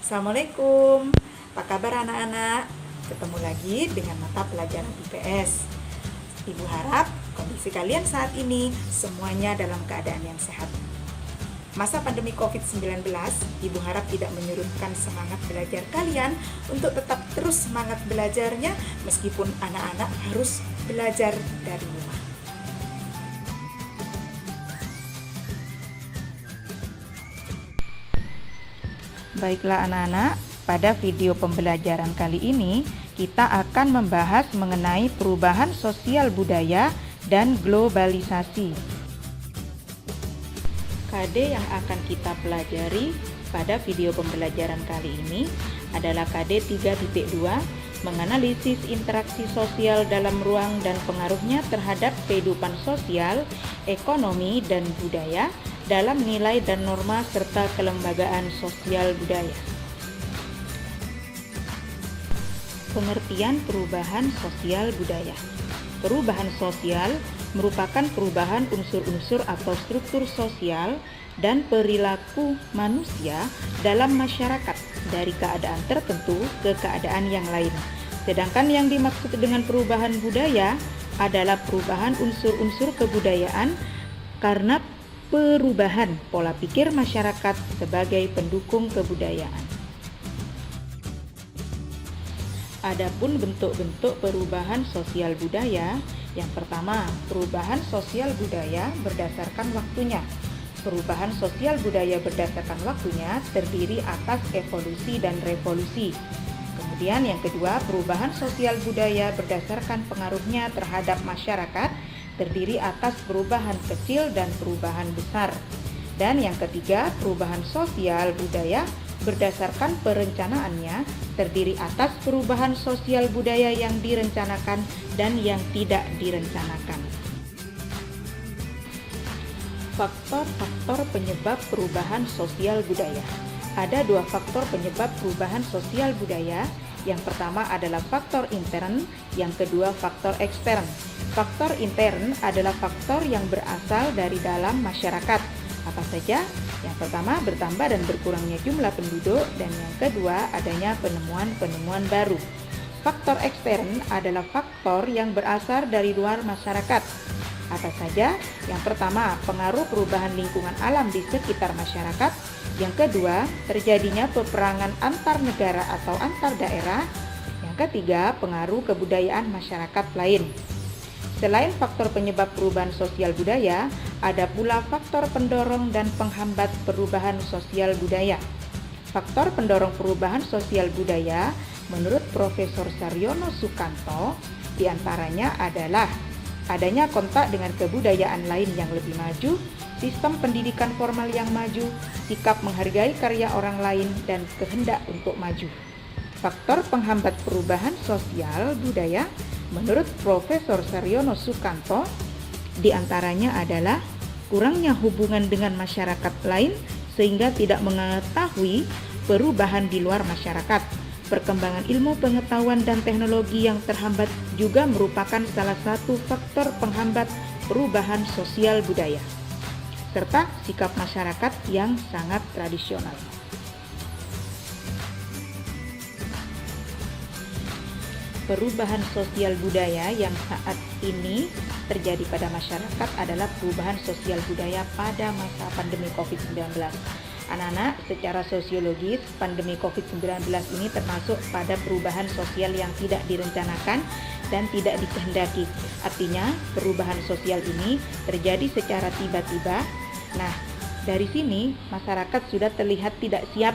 Assalamualaikum, apa kabar anak-anak? Ketemu lagi dengan mata pelajaran IPS. Ibu harap kondisi kalian saat ini semuanya dalam keadaan yang sehat. Masa pandemi COVID-19, Ibu harap tidak menyurutkan semangat belajar kalian untuk tetap terus semangat belajarnya meskipun anak-anak harus belajar dari rumah. Baiklah anak-anak, pada video pembelajaran kali ini kita akan membahas mengenai perubahan sosial budaya dan globalisasi. KD yang akan kita pelajari pada video pembelajaran kali ini adalah KD 3.2, menganalisis interaksi sosial dalam ruang dan pengaruhnya terhadap kehidupan sosial, ekonomi, dan budaya dalam nilai dan norma serta kelembagaan sosial budaya. Pengertian perubahan sosial budaya. Perubahan sosial merupakan perubahan unsur-unsur atau struktur sosial dan perilaku manusia dalam masyarakat dari keadaan tertentu ke keadaan yang lain. Sedangkan yang dimaksud dengan perubahan budaya adalah perubahan unsur-unsur kebudayaan karena perubahan pola pikir masyarakat sebagai pendukung kebudayaan. Adapun bentuk-bentuk perubahan sosial budaya, yang pertama, perubahan sosial budaya berdasarkan waktunya. Perubahan sosial budaya berdasarkan waktunya terdiri atas evolusi dan revolusi. Kemudian yang kedua, perubahan sosial budaya berdasarkan pengaruhnya terhadap masyarakat terdiri atas perubahan kecil dan perubahan besar. Dan yang ketiga, perubahan sosial budaya berdasarkan perencanaannya terdiri atas perubahan sosial budaya yang direncanakan dan yang tidak direncanakan. Faktor-faktor penyebab perubahan sosial budaya. Ada dua faktor penyebab perubahan sosial budaya. Yang pertama adalah faktor intern, yang kedua faktor ekstern. Faktor intern adalah faktor yang berasal dari dalam masyarakat. Apa saja? Yang pertama, bertambah dan berkurangnya jumlah penduduk, dan yang kedua, adanya penemuan-penemuan baru. Faktor ekstern adalah faktor yang berasal dari luar masyarakat. Apa saja? Yang pertama, pengaruh perubahan lingkungan alam di sekitar masyarakat. Yang kedua, terjadinya peperangan antar negara atau antar daerah. Yang ketiga, pengaruh kebudayaan masyarakat lain. Selain faktor penyebab perubahan sosial budaya, ada pula faktor pendorong dan penghambat perubahan sosial budaya. Faktor pendorong perubahan sosial budaya menurut Profesor Saryono Sukanto diantaranya adalah adanya kontak dengan kebudayaan lain yang lebih maju, sistem pendidikan formal yang maju, sikap menghargai karya orang lain, dan kehendak untuk maju. Faktor penghambat perubahan sosial budaya menurut Profesor Saryono Sukanto diantaranya adalah kurangnya hubungan dengan masyarakat lain sehingga tidak mengetahui perubahan di luar masyarakat. Perkembangan ilmu pengetahuan dan teknologi yang terhambat juga merupakan salah satu faktor penghambat perubahan sosial budaya, serta sikap masyarakat yang sangat tradisional. Perubahan sosial budaya yang saat ini terjadi pada masyarakat adalah perubahan sosial budaya pada masa pandemi COVID-19. Anak-anak, secara sosiologis, pandemi COVID-19 ini termasuk pada perubahan sosial yang tidak direncanakan dan tidak dikehendaki. Artinya, perubahan sosial ini terjadi secara tiba-tiba. Nah, dari sini masyarakat sudah terlihat tidak siap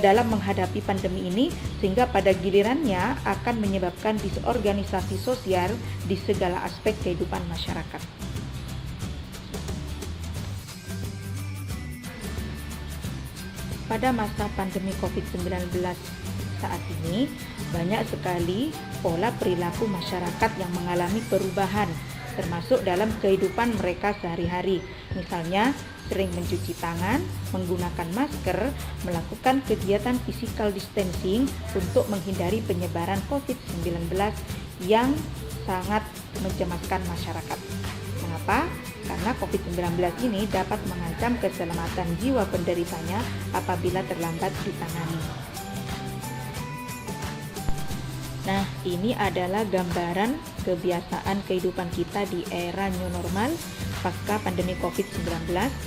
dalam menghadapi pandemi ini, sehingga pada gilirannya akan menyebabkan disorganisasi sosial di segala aspek kehidupan masyarakat. Pada masa pandemi COVID-19 saat ini, banyak sekali pola perilaku masyarakat yang mengalami perubahan, termasuk dalam kehidupan mereka sehari-hari. Misalnya, sering mencuci tangan, menggunakan masker, melakukan kegiatan physical distancing untuk menghindari penyebaran COVID-19 yang sangat mencemaskan masyarakat. Mengapa? karena COVID-19 ini dapat mengancam keselamatan jiwa penderitanya apabila terlambat ditangani. Nah, ini adalah gambaran kebiasaan kehidupan kita di era new normal pasca pandemi COVID-19,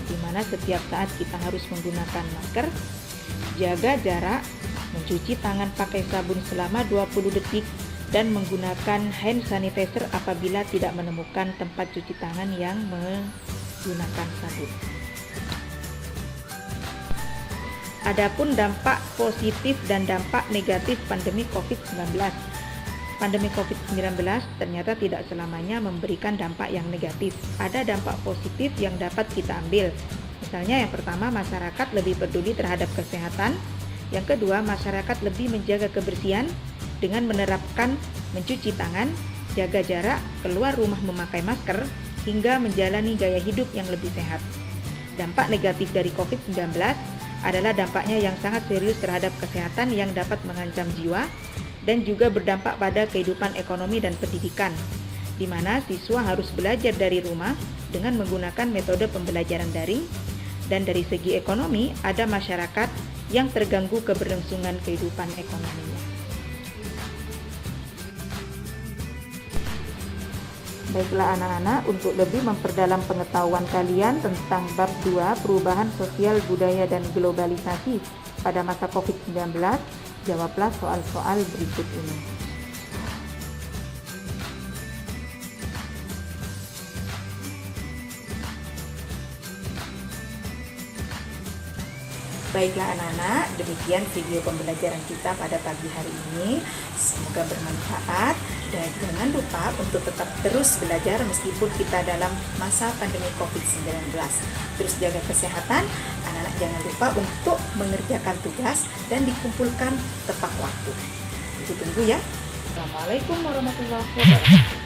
di mana setiap saat kita harus menggunakan masker, jaga jarak, mencuci tangan pakai sabun selama 20 detik, dan menggunakan hand sanitizer apabila tidak menemukan tempat cuci tangan yang menggunakan sabun. Adapun dampak positif dan dampak negatif pandemi COVID-19. Pandemi COVID-19 ternyata tidak selamanya memberikan dampak yang negatif. Ada dampak positif yang dapat kita ambil. Misalnya yang pertama, masyarakat lebih peduli terhadap kesehatan. Yang kedua, masyarakat lebih menjaga kebersihan dengan menerapkan mencuci tangan, jaga jarak, keluar rumah memakai masker, hingga menjalani gaya hidup yang lebih sehat. Dampak negatif dari COVID-19 adalah dampaknya yang sangat serius terhadap kesehatan yang dapat mengancam jiwa dan juga berdampak pada kehidupan ekonomi dan pendidikan, di mana siswa harus belajar dari rumah dengan menggunakan metode pembelajaran daring, dan dari segi ekonomi ada masyarakat yang terganggu keberlangsungan kehidupan ekonominya. Baiklah anak-anak, untuk lebih memperdalam pengetahuan kalian tentang bab 2 perubahan sosial budaya dan globalisasi pada masa COVID-19, jawablah soal-soal berikut ini. Baiklah anak-anak, demikian video pembelajaran kita pada pagi hari ini. Semoga bermanfaat dan jangan lupa untuk tetap terus belajar meskipun kita dalam masa pandemi COVID-19. Terus jaga kesehatan, anak-anak jangan lupa untuk mengerjakan tugas dan dikumpulkan tepat waktu. Tunggu ya. Assalamualaikum warahmatullahi wabarakatuh.